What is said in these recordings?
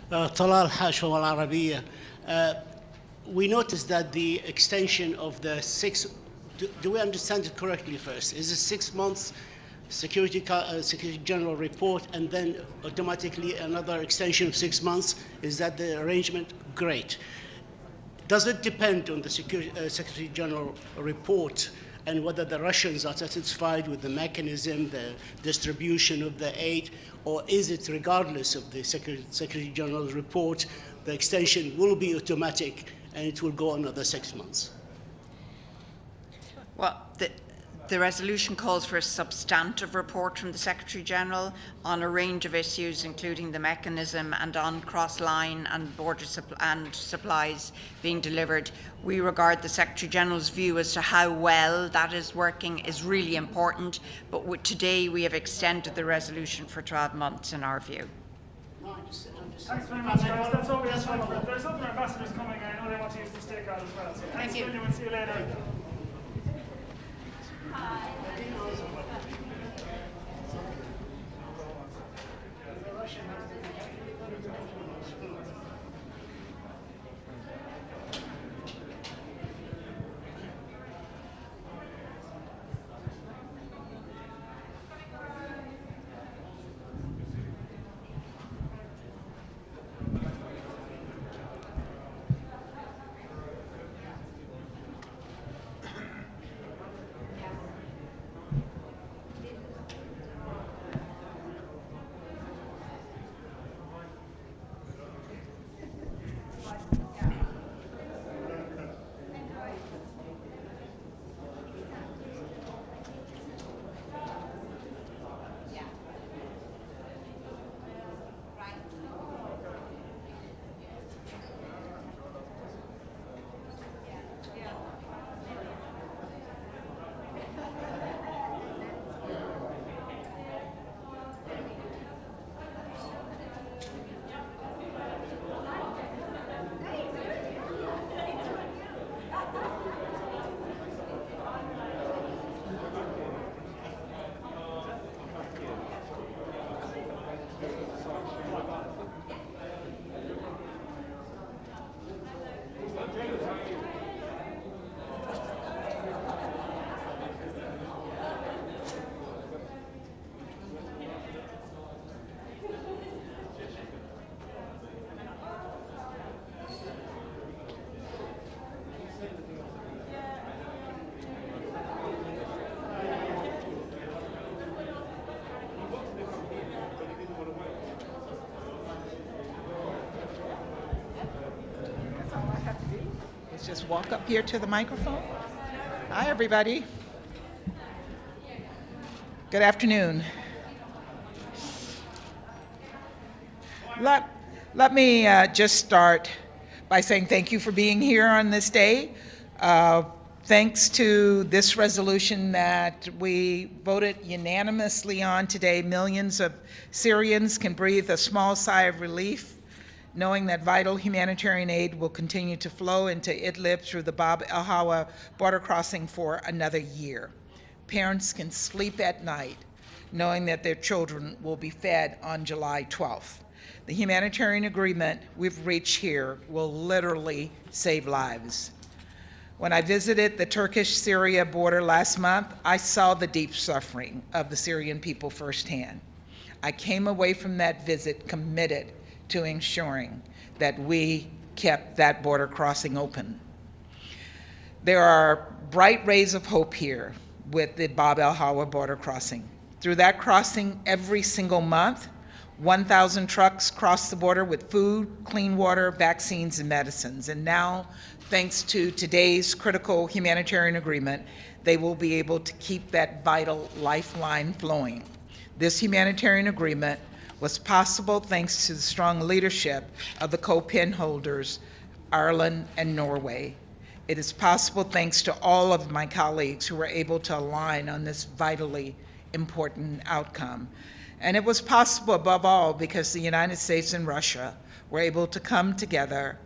طلال حاشا العربية. We noticed that the extension of the do we understand it correctly first? Is it 6 months Security General report and then automatically another extension of 6 months? Is that the arrangement? Great. Does it depend on the Secretary General report and whether the Russians are satisfied with the mechanism, the distribution of the aid, or is it regardless of the Secretary General's report, the extension will be automatic and it will go another 6 months? Well, the resolution calls for a substantive report from the Secretary-General on a range of issues, including the mechanism and on cross-line and border supplies being delivered. We regard the Secretary-General's view as to how well that is working is really important, but today we have extended the resolution for 12 months in our view. Thanks very much, guys. That's all we have time for. There's other ambassadors coming. I know they want to use the stake out as well. So thanks, everyone. See you later. Just walk up here to the microphone. Hi, everybody. Good afternoon. Let me just start by saying thank you for being here on this day. Thanks to this resolution that we voted unanimously on today, millions of Syrians can breathe a small sigh of relief knowing that vital humanitarian aid will continue to flow into Idlib through the Bab el-Hawa border crossing for another year. Parents can sleep at night knowing that their children will be fed on July 12th. The humanitarian agreement we've reached here will literally save lives. When I visited the Turkish-Syria border last month, I saw the deep suffering of the Syrian people firsthand. I came away from that visit committed to ensuring that we kept that border crossing open. There are bright rays of hope here with the Bab el-Hawa border crossing. Through that crossing, every single month, 1,000 trucks cross the border with food, clean water, vaccines, and medicines. And now, thanks to today's critical humanitarian agreement, they will be able to keep that vital lifeline flowing. This humanitarian agreement was possible thanks to the strong leadership of the co-pen holders, Ireland and Norway. It is possible thanks to all of my colleagues who were able to align on this vitally important outcome. And it was possible above all because the United States and Russia were able to come together,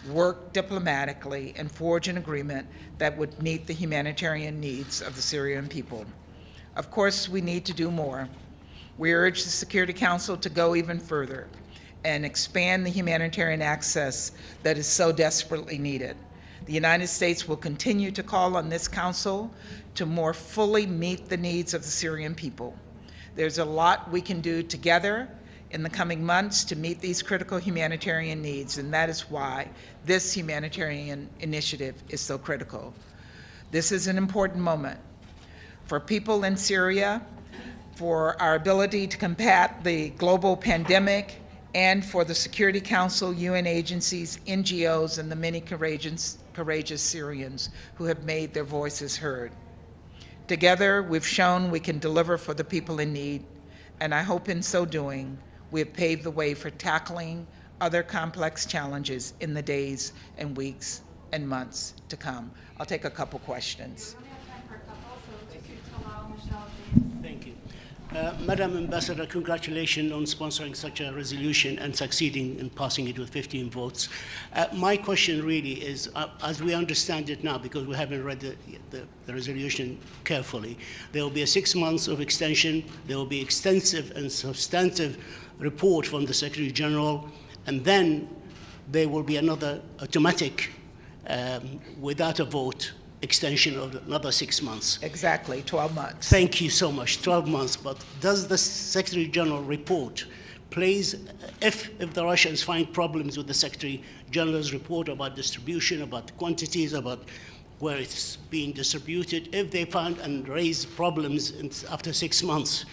work diplomatically, and forge an agreement that would meet the humanitarian needs of the Syrian people. Of course, we need to do more. We urge the Security Council to go even further and expand the humanitarian access that is so desperately needed. The United States will continue to call on this council to more fully meet the needs of the Syrian people. There's a lot we can do together in the coming months to meet these critical humanitarian needs, and that is why this humanitarian initiative is so critical. This is an important moment for people in Syria, for our ability to combat the global pandemic, and for the Security Council, UN agencies, NGOs, and the many courageous Syrians who have made their voices heard. Together, we've shown we can deliver for the people in need, and I hope in so doing, we have paved the way for tackling other complex challenges in the days and weeks and months to come. I'll take a couple questions. Thank you. Madam Ambassador, congratulations on sponsoring such a resolution and succeeding in passing it with 15 votes. My question really is, as we understand it now, because we haven't read the resolution carefully, there will be a 6 months of extension, there will be extensive and substantive report from the Secretary General, and then there will be another automatic, without a vote, extension of another 6 months. Exactly, 12 months. Thank you so much, 12 months. But does the Secretary General report, please, if the Russians find problems with the Secretary General's report about distribution, about quantities, about where it's being distributed, if they find and raise problems after 6 months,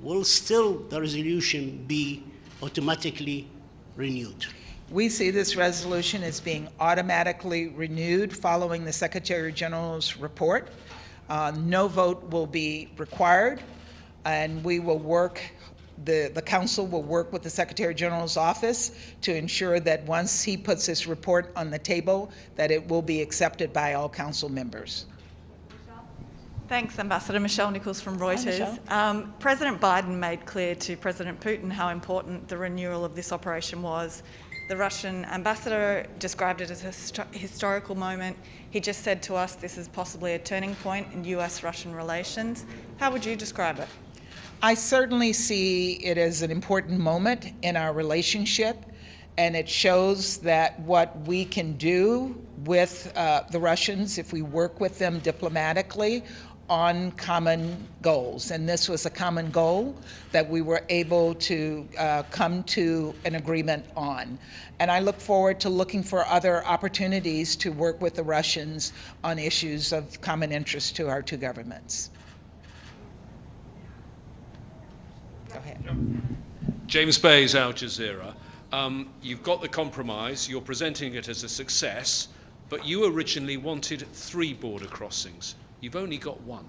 will still the resolution be automatically renewed? We see this resolution as being automatically renewed following the Secretary General's report. No vote will be required, and we will work, the Council will work with the Secretary General's office to ensure that once he puts his report on the table, that it will be accepted by all Council members. Thanks, Ambassador. Michelle Nichols from Reuters. President Biden made clear to President Putin how important the renewal of this operation was. The Russian ambassador described it as a historical moment. He just said to us this is possibly a turning point in US-Russian relations. How would you describe it? I certainly see it as an important moment in our relationship, and it shows that what we can do with the Russians if we work with them diplomatically on common goals. And this was a common goal that we were able to come to an agreement on. And I look forward to looking for other opportunities to work with the Russians on issues of common interest to our two governments. Go ahead. James Bayes, Al Jazeera. You've got the compromise, you're presenting it as a success, but you originally wanted 3 border crossings. You've only got 1.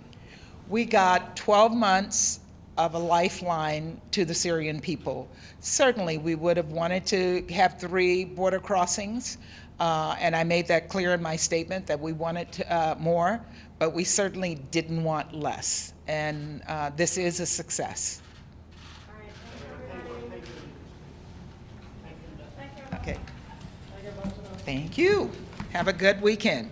We got 12 months of a lifeline to the Syrian people. Certainly, we would have wanted to have 3 border crossings, and I made that clear in my statement that we wanted more, but we certainly didn't want less, and this is a success. Okay. Thank you. Have a good weekend.